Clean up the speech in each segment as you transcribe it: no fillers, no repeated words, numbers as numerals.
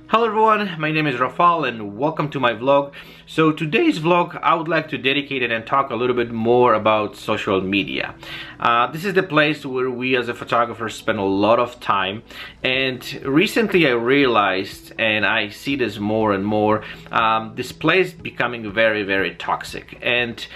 Hello everyone, my name is Rafal and welcome to my vlog. So today's vlog I would like to dedicate it and talk a little bit more about social media. This is the place where we as a photographer spend a lot of time, and recently I realized, and I see this more and more, this place becoming very toxic. And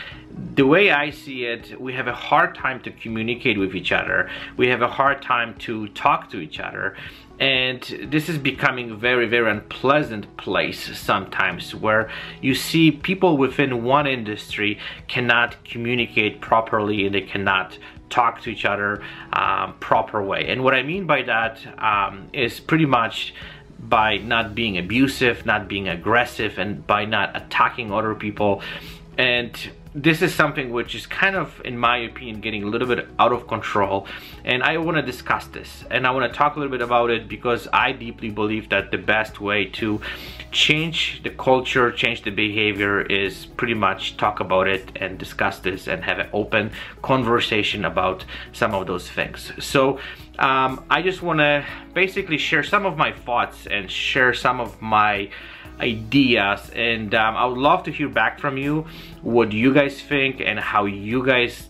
the way I see it, we have a hard time to communicate with each other. We have a hard time to talk to each other. And this is becoming a very unpleasant place sometimes, where you see people within one industry cannot communicate properly and they cannot talk to each other proper way. And what I mean by that is pretty much by not being abusive, not being aggressive, and by not attacking other people. And this is something which is kind of, in my opinion, getting a little bit out of control, and I want to discuss this and I want to talk a little bit about it, because I deeply believe that the best way to change the culture, change the behavior, is pretty much talk about it and discuss this and have an open conversation about some of those things. So I just want to basically share some of my thoughts and share some of my ideas, and I would love to hear back from you what you guys think and how you guys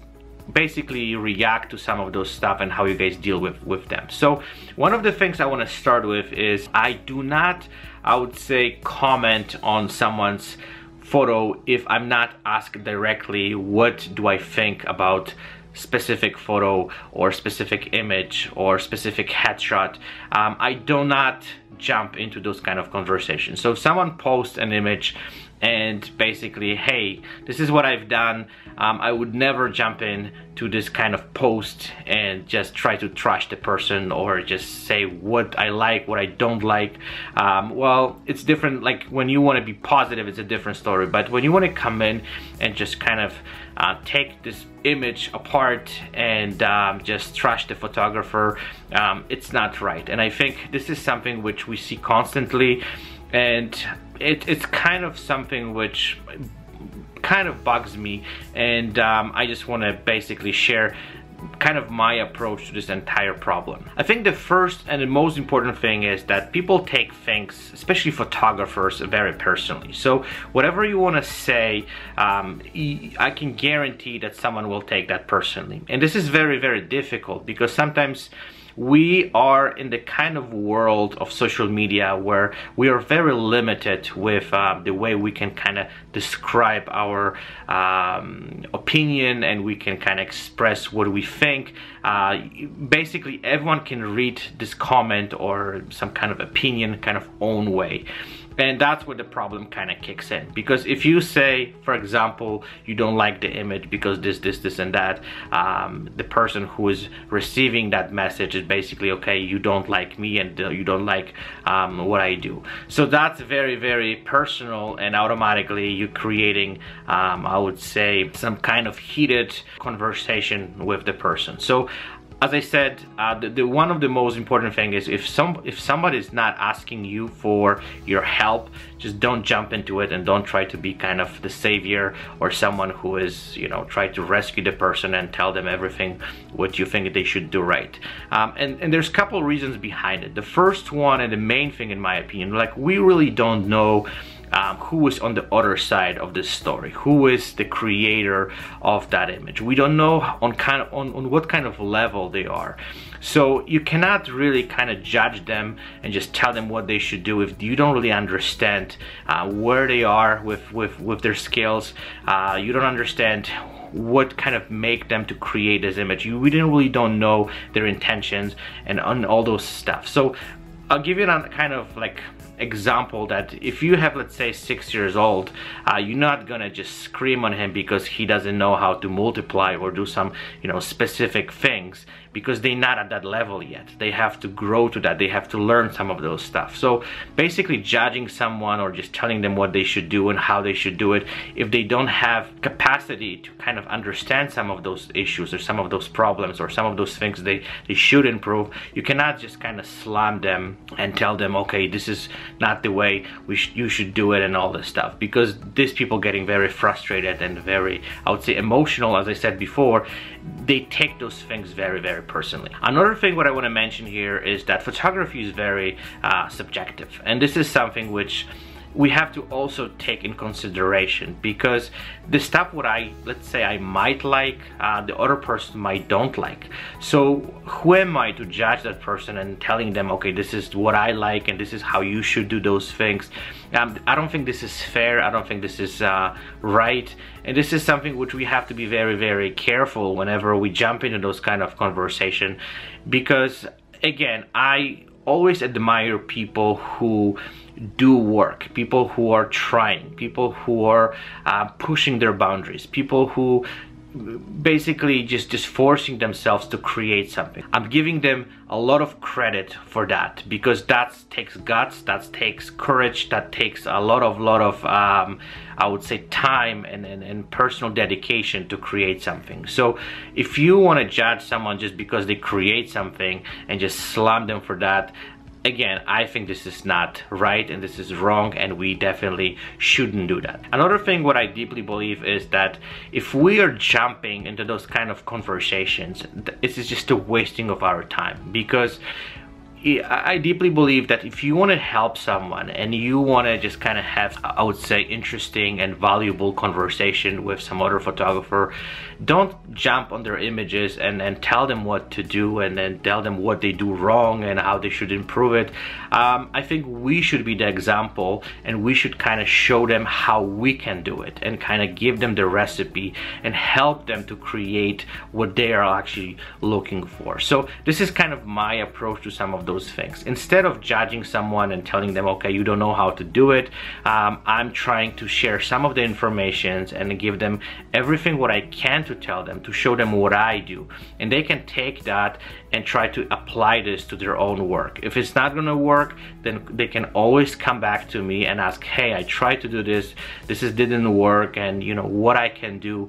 basically react to some of those stuff and how you guys deal with them. So one of the things I want to start with is I do not, I would say, comment on someone's photo if I'm not asked directly what do I think about specific photo or specific image or specific headshot. I do not jump into those kind of conversations. So if someone posts an image and basically, hey, this is what I've done, I would never jump in to this kind of post and just try to trash the person or just say what I like, what I don't like. Well, it's different. Like when you want to be positive, it's a different story, but when you want to come in and just kind of take this image apart and just trash the photographer, it's not right. And I think this is something which we see constantly, and it's kind of something which kind of bugs me, and I just want to basically share kind of my approach to this entire problem. I think the first and the most important thing is that people take things, especially photographers, very personally. So whatever you want to say, I can guarantee that someone will take that personally. And this is very difficult, because sometimes we are in the kind of world of social media where we are very limited with the way we can kind of describe our opinion, and we can kind of express what we think. Basically everyone can read this comment or some kind of opinion kind of own way. And that's where the problem kind of kicks in. Because if you say, for example, you don't like the image because this and that, the person who is receiving that message is basically, okay, you don't like me and you don't like what I do. So that's very personal, and automatically you're creating, I would say, some kind of heated conversation with the person. So as I said, the one of the most important thing is if somebody is not asking you for your help, just don't jump into it and don't try to be kind of the savior or someone who is, you know, try to rescue the person and tell them everything what you think they should do right. And there's a couple reasons behind it. The first one, and the main thing in my opinion, like, we really don't know who is on the other side of this story, who is the creator of that image. We don't know on what kind of level they are. So you cannot really kind of judge them and just tell them what they should do if you don't really understand where they are with their skills. You don't understand what kind of make them to create this image. We really don't know their intentions and on all those stuff. So I'll give you a kind of like example that if you have, let's say, 6 years old, you're not gonna just scream on him because he doesn't know how to multiply or do some, you know, specific things, because they're not at that level yet. They have to grow to that. They have to learn some of those stuff. So basically judging someone or just telling them what they should do and how they should do it, if they don't have capacity to kind of understand some of those issues or some of those problems or some of those things they should improve, you cannot just kind of slam them and tell them, okay, this is not the way you should do it and all this stuff, because these people getting very frustrated and very, I would say, emotional. As I said before, they take those things very, very personally. Another thing what I want to mention here is that photography is very subjective, and this is something which we have to also take in consideration, because the stuff what let's say I might like, the other person might don't like. So who am I to judge that person and telling them, okay, this is what I like and this is how you should do those things? I don't think this is fair. I don't think this is right, and this is something which we have to be very, very careful whenever we jump into those kind of conversation, because again, I always admire people who do work, people who are trying, people who are pushing their boundaries, people who basically just forcing themselves to create something. I'm giving them a lot of credit for that, because that takes guts, that takes courage, that takes a lot of I would say time and personal dedication to create something. So if you want to judge someone just because they create something and just slam them for that, again, I think this is not right and this is wrong, and we definitely shouldn't do that. Another thing what I deeply believe is that if we are jumping into those kind of conversations, it is just a wasting of our time, because I deeply believe that if you want to help someone and you want to just kind of have, I would say, interesting and valuable conversation with some other photographer, don't jump on their images and tell them what to do and then tell them what they do wrong and how they should improve it. I think we should be the example, and we should kind of show them how we can do it and kind of give them the recipe and help them to create what they are actually looking for. So this is kind of my approach to some of those things. Instead of judging someone and telling them, okay, you don't know how to do it, I'm trying to share some of the information and give them everything what I can to tell them, to show them what I do, and they can take that and try to apply this to their own work. If it's not gonna work, then they can always come back to me and ask, hey, I tried to do this, didn't work, and you know what I can do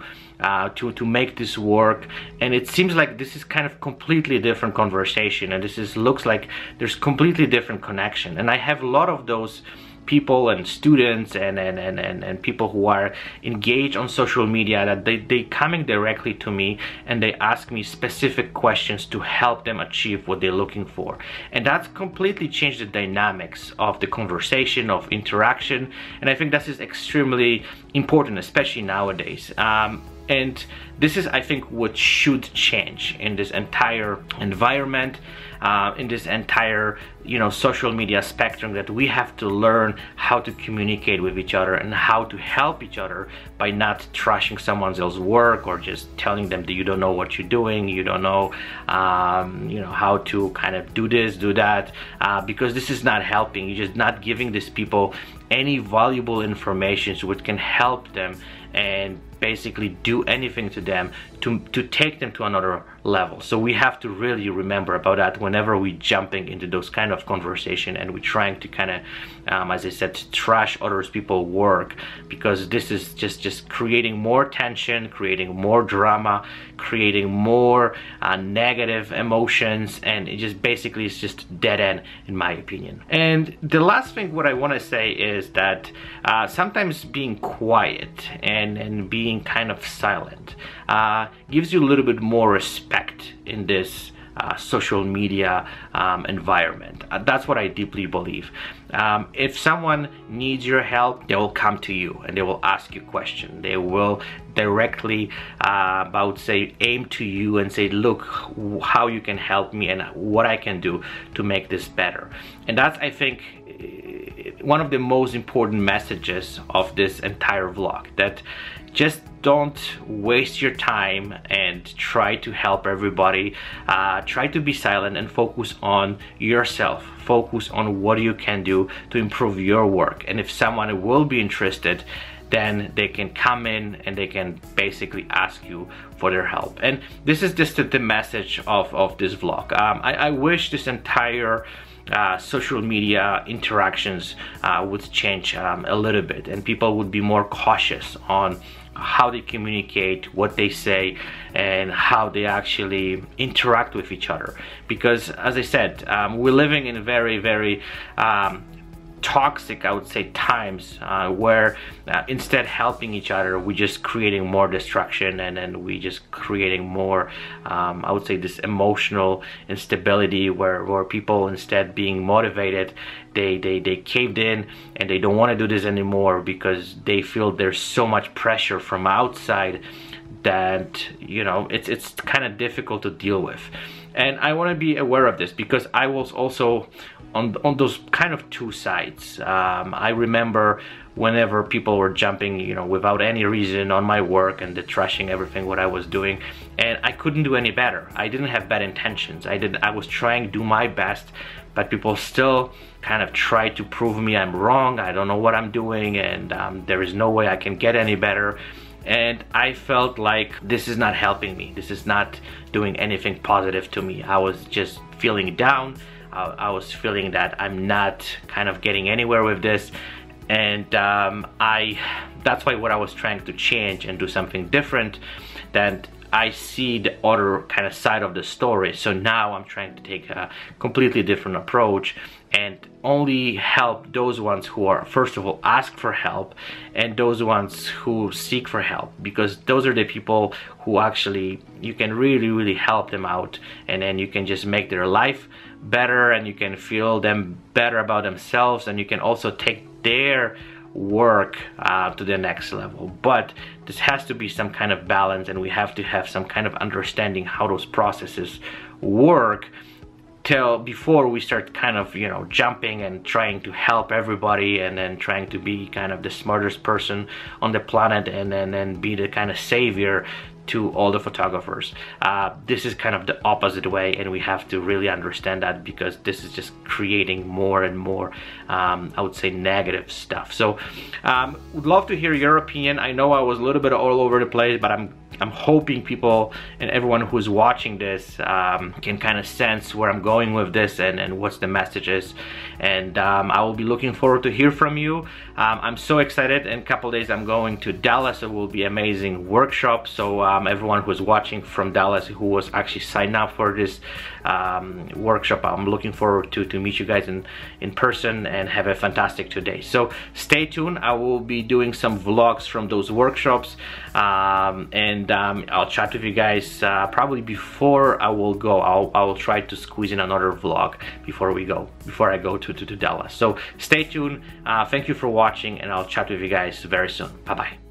to make this work. And it seems like this is kind of completely different conversation, and looks like there's completely different connection. And I have a lot of those people and students and people who are engaged on social media, that they coming directly to me and they ask me specific questions to help them achieve what they're looking for. And that's completely changed the dynamics of the conversation, of interaction, and I think this is extremely important, especially nowadays. And this is, I think, what should change in this entire environment, in this entire, social media spectrum, that we have to learn how to communicate with each other and how to help each other by not trashing someone else's work or just telling them that you don't know what you're doing, you don't know, how to kind of do this, do that, because this is not helping. You're just not giving these people any valuable information which can help them and basically do anything to them to take them to another level. So we have to really remember about that whenever we jumping into those kind of conversation and we're trying to kind of, as I said, trash others people's work, because this is just creating more tension, creating more drama, creating more negative emotions, and it just basically is just dead end in my opinion. And the last thing what I want to say is that sometimes being quiet and being kind of silent gives you a little bit more respect in this social media environment. That's what I deeply believe. If someone needs your help, they will come to you and they will ask you questions. They will directly, I would say, aim to you and say, look, how you can help me and what I can do to make this better. And that's, I think, one of the most important messages of this entire vlog, that just don't waste your time and try to help everybody. Try to be silent and focus on yourself. Focus on what you can do to improve your work. And if someone will be interested, then they can come in and they can basically ask you for their help. And this is just the message of this vlog. I wish this entire social media interactions would change a little bit, and people would be more cautious on how they communicate, what they say, and how they actually interact with each other. Because, as I said, we're living in a very, very toxic, I would say, times where instead helping each other, we just creating more destruction, and then we just creating more I would say this emotional instability where people, instead being motivated, they caved in and they don't want to do this anymore because they feel there's so much pressure from outside that, you know, it's kind of difficult to deal with. And I want to be aware of this because I was also on those kind of two sides. I remember whenever people were jumping, you know, without any reason on my work and trashing everything what I was doing, and I couldn't do any better. I didn't have bad intentions. I was trying to do my best, but people still kind of try to prove me I'm wrong. I don't know what I'm doing, and there is no way I can get any better. And I felt like this is not helping me. This is not doing anything positive to me. I was just feeling down. I was feeling that I'm not kind of getting anywhere with this. And that's why what I was trying to change and do something different, that I see the other kind of side of the story. So now I'm trying to take a completely different approach and only help those ones who are, first of all, ask for help, and those ones who seek for help, because those are the people who actually you can really help them out, and then you can just make their life better, and you can feel them better about themselves, and you can also take their work to the next level. But this has to be some kind of balance, and we have to have some kind of understanding how those processes work till before we start kind of, you know, jumping and trying to help everybody, and then trying to be kind of the smartest person on the planet, and then be the kind of savior to all the photographers. This is kind of the opposite way, and we have to really understand that, because this is just creating more and more I would say negative stuff. So would love to hear your opinion. I know I was a little bit all over the place, but I'm hoping people and everyone who's watching this can kind of sense where I'm going with this, and what's the message is. And I will be looking forward to hear from you. I'm so excited. In a couple days I'm going to Dallas. It will be amazing workshop. So everyone who's watching from Dallas who was actually signed up for this workshop, I'm looking forward to meet you guys in person and have a fantastic 2 days. So stay tuned. I will be doing some vlogs from those workshops, and I'll chat with you guys probably before I will go. I will try to squeeze in another vlog before I go to Dallas. So stay tuned. Thank you for watching, and I'll chat with you guys very soon. Bye bye.